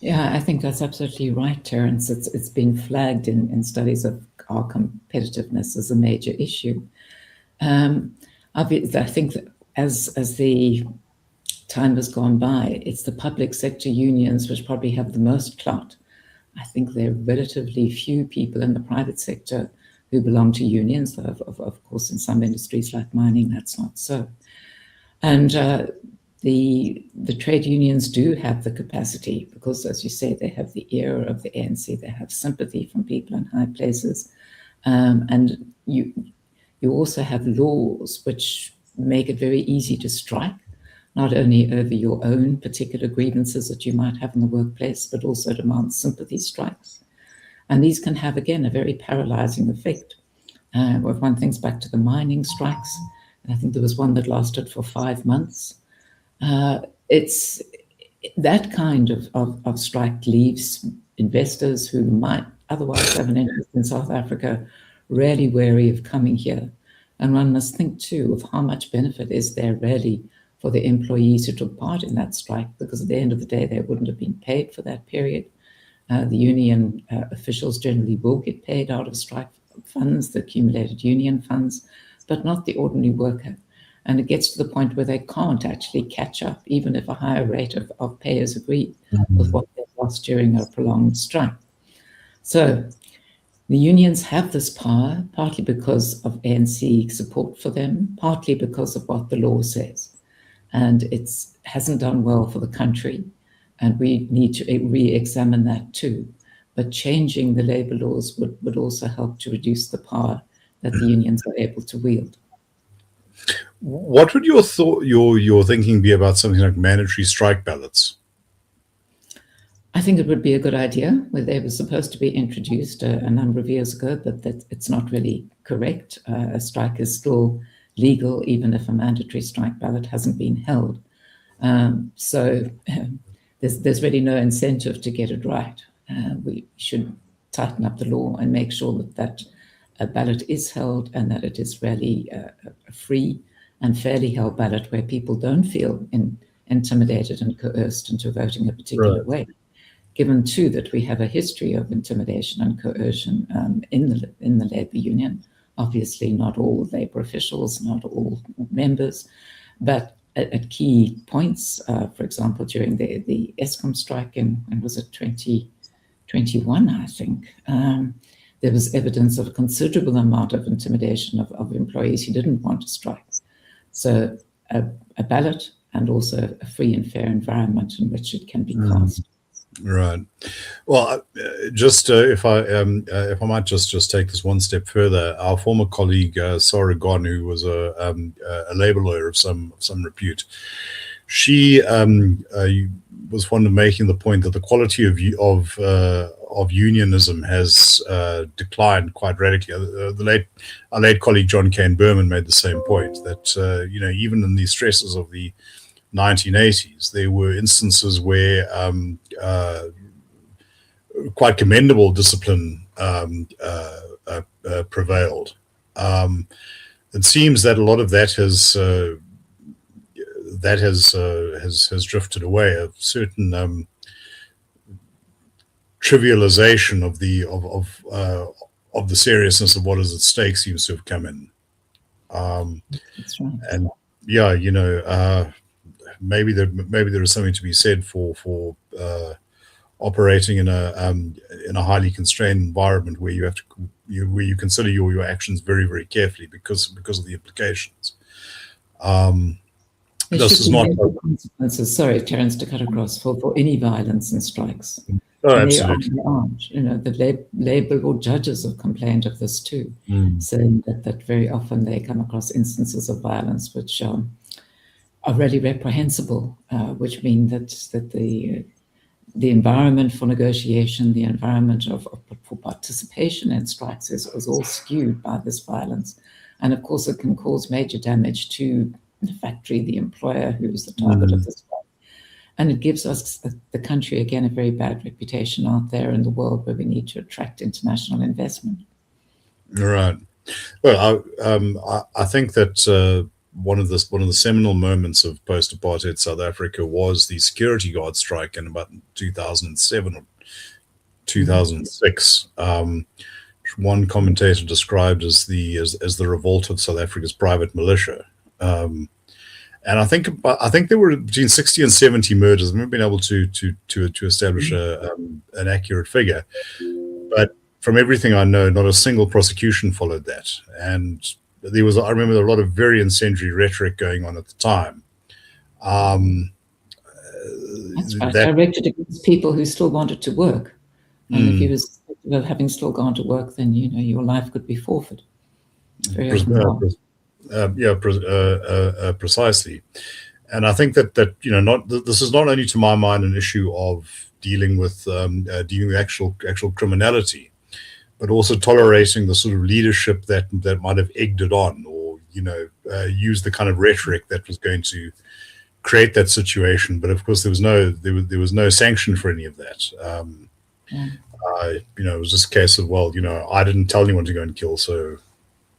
Yeah, I think that's absolutely right, Terence. It's been flagged in studies of our competitiveness as a major issue. Obviously, I think that as the time has gone by, it's the public sector unions which probably have the most clout. I think there are relatively few people in the private sector who belong to unions. Of course, in some industries like mining, that's not so. And the trade unions do have the capacity, because, as you say, they have the ear of the ANC, they have sympathy from people in high places, and you also have laws which make it very easy to strike, not only over your own particular grievances that you might have in the workplace, but also demand sympathy strikes. And these can have, again, a very paralyzing effect. If one thinks back to the mining strikes, and I think there was one that lasted for 5 months. It's that kind of strike leaves investors who might otherwise have an interest in South Africa really wary of coming here. And one must think too of how much benefit is there really for the employees who took part in that strike, because at the end of the day, they wouldn't have been paid for that period. The union officials generally will get paid out of strike funds, the accumulated union funds, but not the ordinary worker. And it gets to the point where they can't actually catch up, even if a higher rate of pay is agreed with what they lost during a prolonged strike. So the unions have this power, partly because of ANC support for them, partly because of what the law says. And it hasn't done well for the country, and we need to re-examine that too. But changing the labor laws would also help to reduce the power that the unions are able to wield. What would your thinking be about something like mandatory strike ballots? I think it would be a good idea. Where they were supposed to be introduced a number of years ago, but that it's not really correct. A strike is still legal, even if a mandatory strike ballot hasn't been held. So there's really no incentive to get it right. We should tighten up the law and make sure that a ballot is held, and that it is really a free and fairly held ballot where people don't feel intimidated and coerced into voting a particular way. Given too that we have a history of intimidation and coercion in the labour union, obviously not all labor officials, not all members, but at key points, for example, during the Eskom strike and was it 2021, I think, there was evidence of a considerable amount of intimidation of employees who didn't want to strike. So a ballot, and also a free and fair environment in which it can be cast. Right. Well, just if I might just take this one step further, our former colleague Sarah Gon, who was a labour lawyer of some repute, she was fond of making the point that the quality of unionism has declined quite radically. Our late colleague John Cain Berman made the same point, that even in the stresses of the 1980s, there were instances where quite commendable discipline prevailed. It seems that a lot of that has drifted away. A certain trivialization of the seriousness of what is at stake seems to have come in. That's right. And yeah, maybe there is something to be said for operating in a highly constrained environment where you have to where you consider your actions very, very carefully because of the implications. This is not consequences. Sorry, Terence, to cut across, for any violence and strikes. Oh, and absolutely. There aren't. The Labour Board judges have complained of this too, saying that very often they come across instances of violence which are really reprehensible, which mean that the environment for negotiation, the environment for participation in strikes is all skewed by this violence. And of course, it can cause major damage to the factory, the employer who is the target of the strike. And it gives us, the country, again, a very bad reputation out there in the world where we need to attract international investment. Right. Well, I think that one of the seminal moments of post-apartheid South Africa was the security guard strike in about 2007 or 2006. One commentator described as the revolt of South Africa's private militia. And I think there were between 60 and 70 murders. I've never been able to establish an accurate figure, but from everything I know, not a single prosecution followed that. And I remember there were a lot of very incendiary rhetoric going on at the time. That's right. Directed against people who still wanted to work. And if you was having still gone to work, then your life could be forfeit. Precisely. And I think that this is not only, to my mind, an issue of dealing with actual criminality, but also tolerating the sort of leadership that might have egged it on, or used the kind of rhetoric that was going to create that situation. But of course, there was no sanction for any of that. It was just a case of, well, I didn't tell anyone to go and kill, so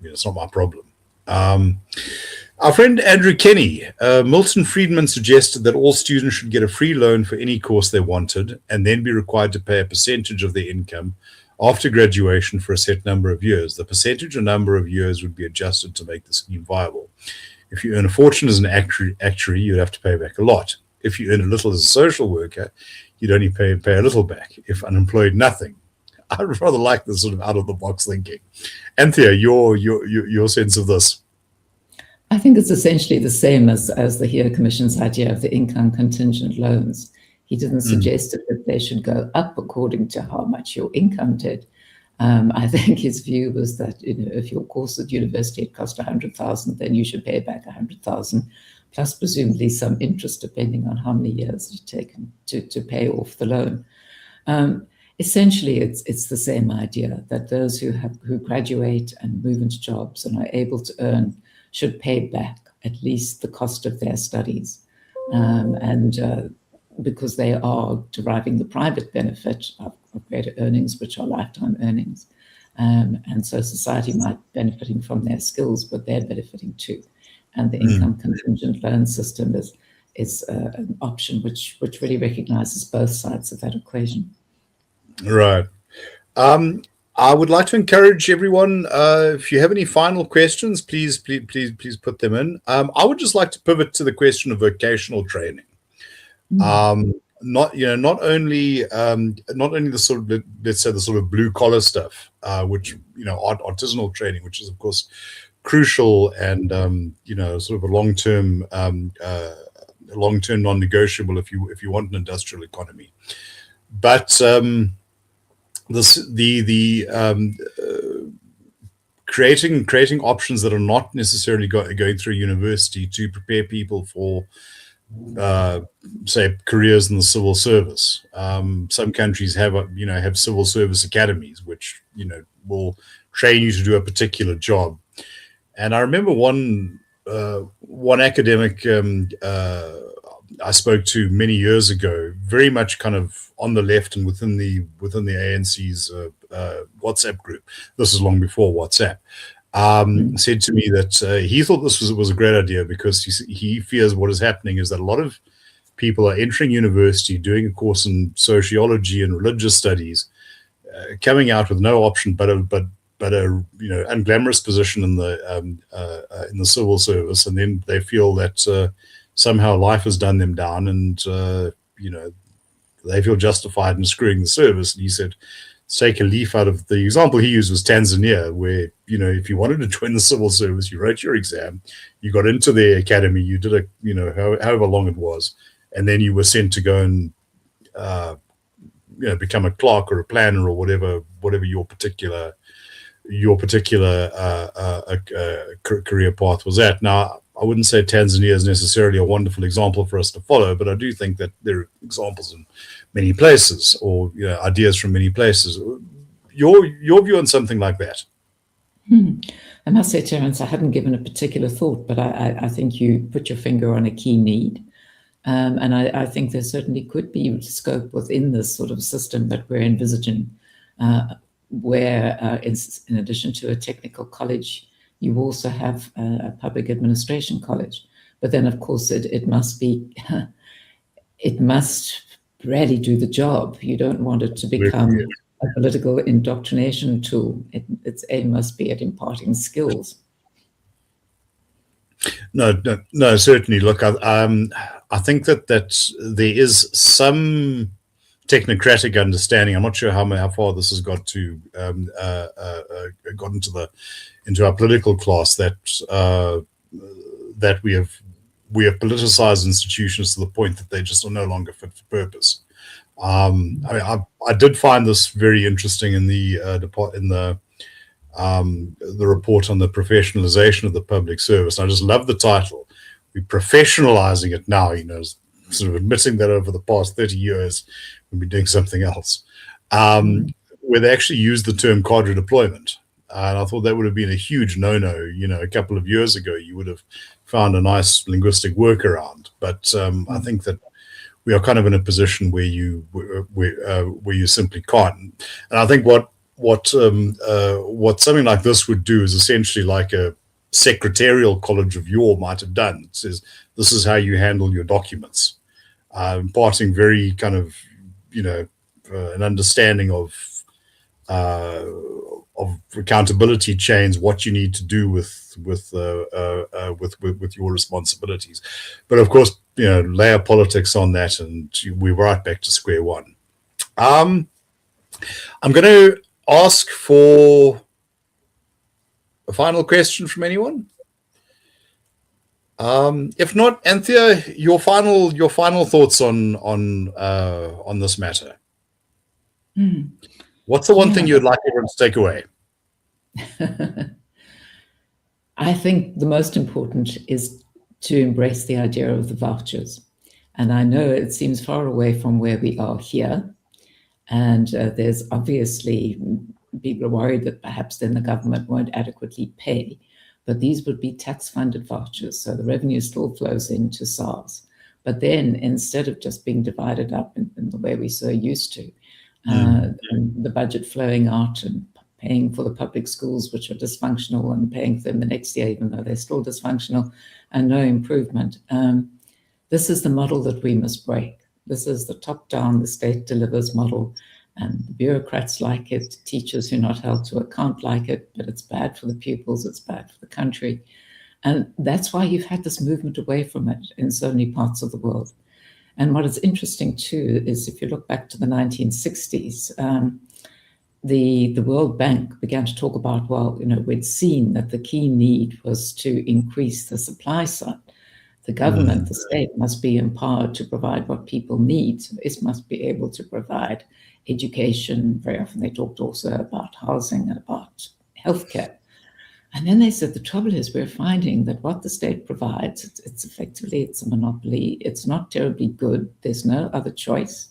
it's not my problem. Our friend Andrew Kenny, Milton Friedman suggested that all students should get a free loan for any course they wanted and then be required to pay a percentage of their income after graduation for a set number of years. The percentage or number of years would be adjusted to make the scheme viable. If you earn a fortune as an actuary, you'd have to pay back a lot. If you earn a little as a social worker, you'd only pay a little back. If unemployed, nothing. I'd rather like this sort of out-of-the-box thinking. Anthea, your sense of this? I think it's essentially the same as the HERE Commission's idea of the income contingent loans. He didn't suggest that they should go up according to how much your income did. I think his view was that if your course at university had cost 100,000, then you should pay back 100,000, plus presumably some interest, depending on how many years it's taken to pay off the loan. Essentially, it's the same idea that those who graduate and move into jobs and are able to earn should pay back at least the cost of their studies, because they are deriving the private benefit of greater earnings, which are lifetime earnings. And so society might be benefiting from their skills, but they're benefiting too. And the income contingent loan system is an option which really recognizes both sides of that equation. Right. I would like to encourage everyone, if you have any final questions, please put them in. I would just like to pivot to the question of vocational training. Not only the sort of, let's say, the sort of blue collar stuff, which artisanal training, which is of course crucial and sort of a long-term non-negotiable if you want an industrial economy, but creating options that are not necessarily going through university to prepare people for say, careers in the civil service. Some countries have civil service academies, which will train you to do a particular job. And I remember one academic I spoke to many years ago, very much kind of on the left and within the ANC's WhatsApp group. This is long before WhatsApp. Said to me that he thought this was a great idea because he fears what is happening is that a lot of people are entering university, doing a course in sociology and religious studies, coming out with no option but a unglamorous position in the civil service, and then they feel that somehow life has done them down, and they feel justified in screwing the service. And he said, take a leaf out of the example he used was Tanzania, where if you wanted to join the civil service, you wrote your exam, you got into the academy, you did however long it was, and then you were sent to go and become a clerk or a planner or whatever your particular career path was at. Now, I wouldn't say Tanzania is necessarily a wonderful example for us to follow, but I do think that there are examples in many places, or ideas from many places. Your view on something like that? I must say, Terence, I hadn't given a particular thought, but I think you put your finger on a key need. And I think there certainly could be scope within this sort of system that we're envisaging, where in addition to a technical college, you also have a public administration college. But then, of course, it must really do the job. You don't want it to become a political indoctrination tool. Its aim must be at imparting skills. No, certainly. Look, I think that there is some technocratic understanding. I'm not sure how far this has got to got into our political class, that we have politicized institutions to the point that they just are no longer fit for purpose. I did find this very interesting in the report on the professionalization of the public service. I just love the title. We're professionalizing it now, sort of admitting that over the past 30 years we've been doing something else. Where they actually used the term cadre deployment. And I thought that would have been a huge no-no. A couple of years ago, you would have found a nice linguistic workaround. But I think that we are kind of in a position where you simply can't. And I think what something like this would do is essentially like a secretarial college of yore might have done. It says, this is how you handle your documents, imparting very kind of an understanding of accountability chains, what you need to do with your responsibilities. But of course, layer politics on that, and we're right back to square one. I'm going to ask for a final question from anyone. If not, Anthea, your final thoughts on this matter. What's the one thing you'd like everyone to take away? I think the most important is to embrace the idea of the vouchers. And I know it seems far away from where we are here. And there's obviously people are worried that perhaps then the government won't adequately pay. But these would be tax-funded vouchers. So the revenue still flows into SARS. But then instead of just being divided up in the way we're so used to, the budget flowing out and paying for the public schools, which are dysfunctional, and paying for them the next year, even though they're still dysfunctional, and no improvement. This is the model that we must break. This is the top-down, the state delivers model, and the bureaucrats like it, teachers who are not held to account like it, but it's bad for the pupils, it's bad for the country. And that's why you've had this movement away from it in so many parts of the world. And what is interesting, too, is if you look back to the 1960s, the World Bank began to talk about, we'd seen that the key need was to increase the supply side. The government, the state, must be empowered to provide what people need. So it must be able to provide education. Very often they talked also about housing and about healthcare. And then they said, the trouble is we're finding that what the state provides, it's effectively, it's a monopoly. It's not terribly good. There's no other choice.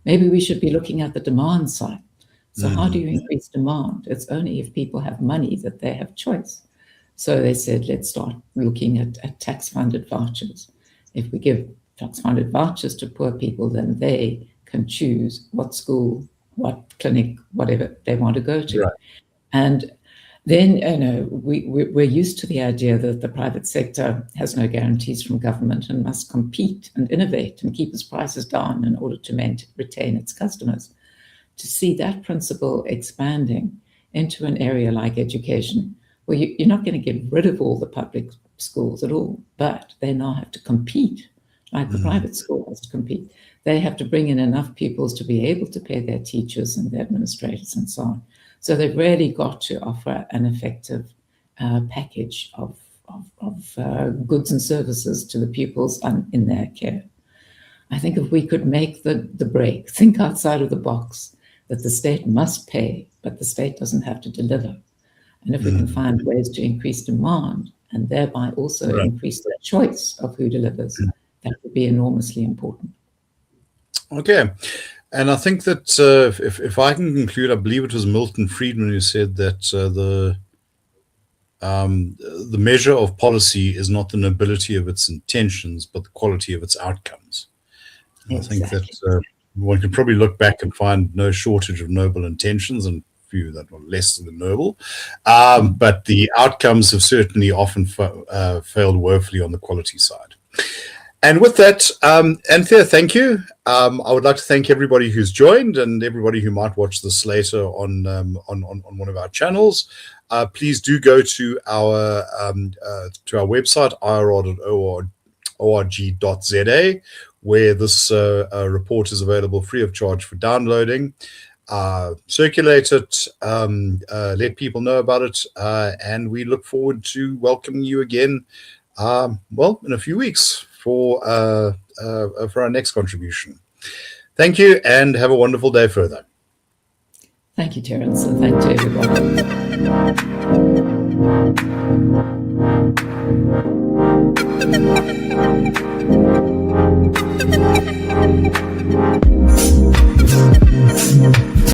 Maybe we should be looking at the demand side. So how do you increase demand? It's only if people have money that they have choice. So they said, let's start looking at tax-funded vouchers. If we give tax-funded vouchers to poor people, then they can choose what school, what clinic, whatever they want to go to. Right. And then, we're used to the idea that the private sector has no guarantees from government and must compete and innovate and keep its prices down in order to retain its customers. To see that principle expanding into an area like education, where you're not going to get rid of all the public schools at all, but they now have to compete like the private school has to compete. They have to bring in enough pupils to be able to pay their teachers and their administrators and so on. So they've really got to offer an effective package of goods and services to the pupils in their care. I think if we could make the break, think outside of the box, that the state must pay, but the state doesn't have to deliver. And if we can find ways to increase demand and thereby also increase the choice of who delivers, that would be enormously important. Okay. And I think that if I can conclude, I believe it was Milton Friedman who said that the measure of policy is not the nobility of its intentions, but the quality of its outcomes. Exactly. I think that one can probably look back and find no shortage of noble intentions and few that were less than noble. But the outcomes have certainly often failed woefully on the quality side. And with that, Anthea, thank you. I would like to thank everybody who's joined and everybody who might watch this later on one of our channels. Please do go to our website, irr.org.za, where this report is available free of charge for downloading. Circulate it, let people know about it, and we look forward to welcoming you again, in a few weeks for our next contribution. Thank you, and have a wonderful day further. Thank you, Terence, and thank you, everybody.